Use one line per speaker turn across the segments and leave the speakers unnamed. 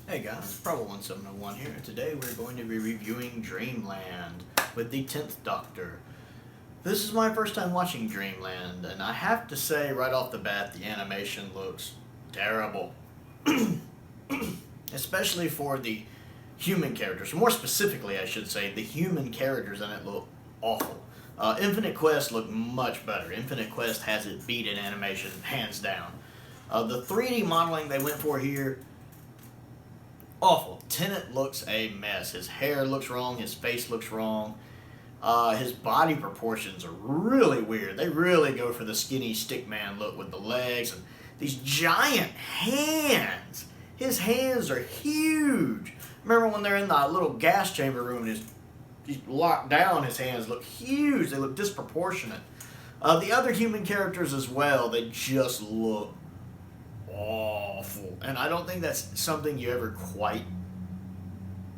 Hey guys, Problem1701 here, and today we're going to be reviewing Dreamland with the 10th Doctor. This is my first time watching Dreamland, and I have to say right off the bat, the animation looks terrible. Especially for the human characters. More specifically, I should say, the human characters in it look awful. Infinite Quest looked much better. Infinite Quest has it beat in animation, hands down. The 3D modeling they went for here, awful. Tennant looks a mess. His hair looks wrong. His face looks wrong. His body proportions are really weird. They really go for the skinny stickman look with the legs and these giant hands. His hands are huge. Remember when they're in the little gas chamber room and he's locked down, his hands look huge. They look disproportionate. The other human characters as well, they just look awful. And I don't think that's something you ever quite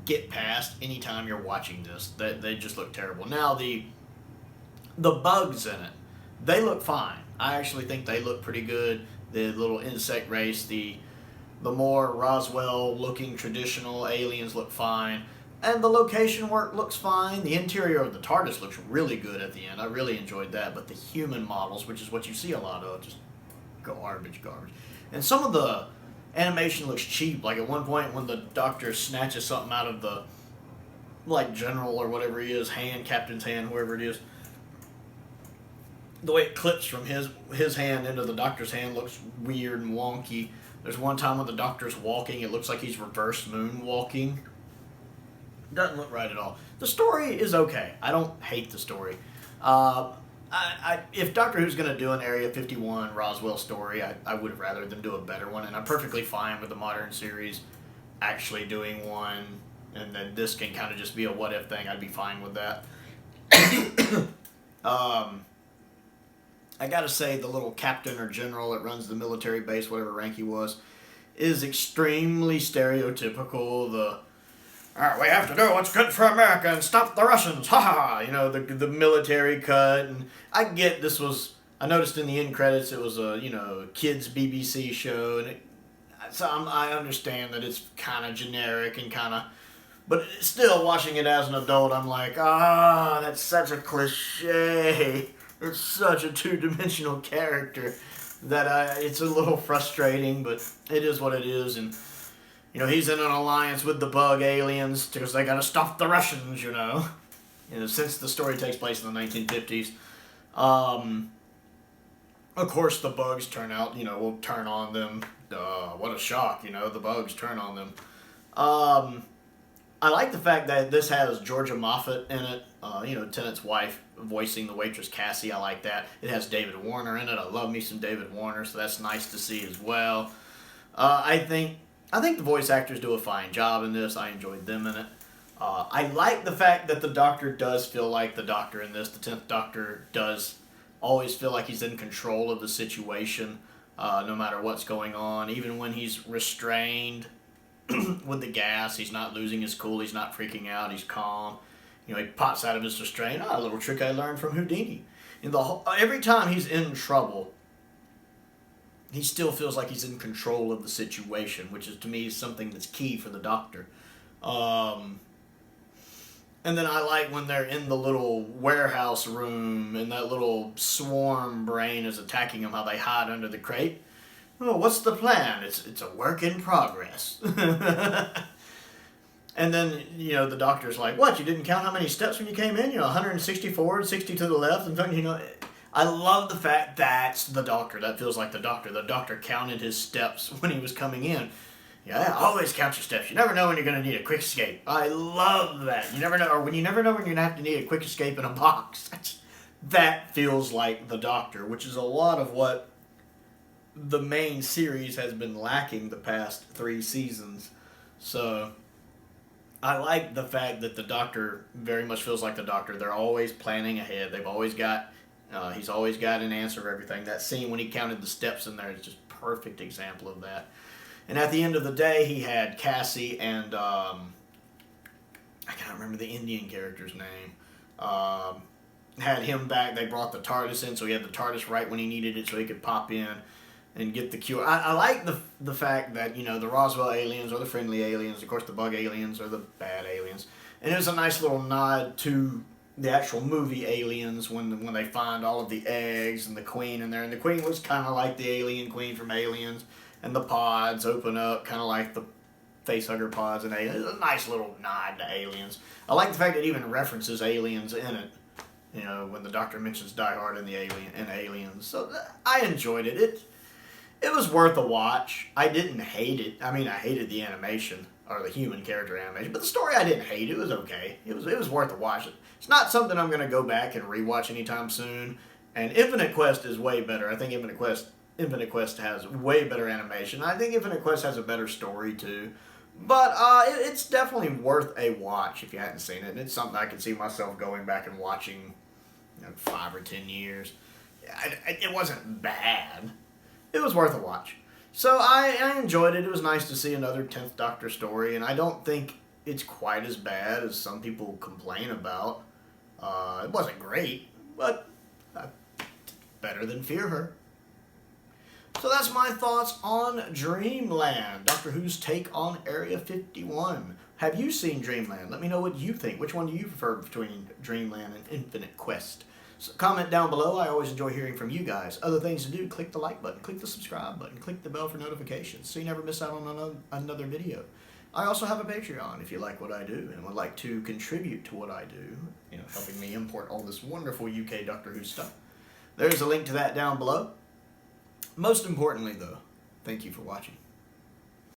get past anytime you're watching this. They just look terrible. Now, the bugs in it, they look fine. I actually think they look pretty good. The little insect race, the more Roswell-looking traditional aliens look fine. And the location work looks fine. The interior of the TARDIS looks really good at the end. I really enjoyed that. But the human models, which is what you see a lot of, just garbage. And some of the animation looks cheap. Like at one point when the Doctor snatches something out of the, like, general or whatever he is, hand, captain's hand, whoever it is, the way it clips from his hand into the Doctor's hand looks weird and wonky. There's one time when the Doctor's walking, it looks like he's reverse moonwalking. Doesn't look right at all. The story is okay. I don't hate the story. If Doctor Who's going to do an Area 51 Roswell story, I would have rather them do a better one, and I'm perfectly fine with the modern series actually doing one, and then this can kind of just be a what-if thing. I'd be fine with that. I gotta say, the little captain or general that runs the military base, whatever rank he was, is extremely stereotypical. Alright, we have to do what's good for America and stop the Russians, ha! You know, the military cut, and I get this was, I noticed in the end credits it was a, kids BBC show, and I understand that it's kind of generic and kind of, but still, watching it as an adult, I'm like, that's such a cliche. It's such a two-dimensional character that it's a little frustrating, but it is what it is, and he's in an alliance with the bug aliens because they gotta stop the Russians, since the story takes place in the 1950s. Of course, the bugs will turn on them. What a shock, the bugs turn on them. I like the fact that this has Georgia Moffat in it, Tennant's wife voicing the waitress Cassie. I like that. It has David Warner in it. I love me some David Warner, so that's nice to see as well. I think the voice actors do a fine job in this. I enjoyed them in it. I like the fact that the Doctor does feel like the Doctor in this. The 10th Doctor does always feel like he's in control of the situation, no matter what's going on. Even when he's restrained with the gas, he's not losing his cool. He's not freaking out. He's calm. He pops out of his restraint. A little trick I learned from Houdini. Every time he's in trouble, he still feels like he's in control of the situation, which is, to me, something that's key for the Doctor. And then I like when they're in the little warehouse room and that little swarm brain is attacking them, how they hide under the crate. Oh, what's the plan? It's a work in progress. And then, the Doctor's like, what, you didn't count how many steps when you came in? 160 forward, 60 to the left, and I love the fact that's the Doctor. That feels like the Doctor. The Doctor counted his steps when he was coming in. Yeah, always count your steps. You never know when you're going to need a quick escape. I love that. You never know when you're going to have to need a quick escape in a box. That feels like the Doctor, which is a lot of what the main series has been lacking the past 3 seasons. So I like the fact that the Doctor very much feels like the Doctor. They're always planning ahead. They've always got, he's always got an answer for everything. That scene when he counted the steps in there is just a perfect example of that. And at the end of the day, he had Cassie and, I can't remember the Indian character's name, had him back. They brought the TARDIS in, so he had the TARDIS right when he needed it so he could pop in. and get the cure. I like the fact that, you know, the Roswell aliens are the friendly aliens. Of course, the bug aliens are the bad aliens. And it was a nice little nod to the actual movie Aliens when they find all of the eggs and the queen in there. And the queen was kind of like the alien queen from Aliens. And the pods open up kind of like the facehugger pods and Aliens. It's a nice little nod to Aliens. I like the fact that it even references aliens in it. You know, when the Doctor mentions Die Hard in Aliens. So I enjoyed it. It was worth a watch. I didn't hate it. I mean, I hated the animation, or the human character animation, but the story I didn't hate. It was okay. It was worth a watch. It's not something I'm going to go back and rewatch anytime soon. And Infinite Quest is way better. I think Infinite Quest has way better animation. I think Infinite Quest has a better story too. But it's definitely worth a watch if you hadn't seen it. And it's something I can see myself going back and watching, you know, 5 or 10 years. It wasn't bad. It was worth a watch. So I enjoyed it. It was nice to see another 10th Doctor story, and I don't think it's quite as bad as some people complain about. It wasn't great, but better than Fear Her. So that's my thoughts on Dreamland, Doctor Who's take on Area 51. Have you seen Dreamland? Let me know what you think. Which one do you prefer between Dreamland and Infinite Quest? So comment down below. I always enjoy hearing from you guys. Other things to do, click the like button, click the subscribe button, click the bell for notifications so you never miss out on another video. I also have a Patreon if you like what I do and would like to contribute to what I do, you know, helping me import all this wonderful UK Doctor Who stuff. There's a link to that down below. Most importantly, though, thank you for watching.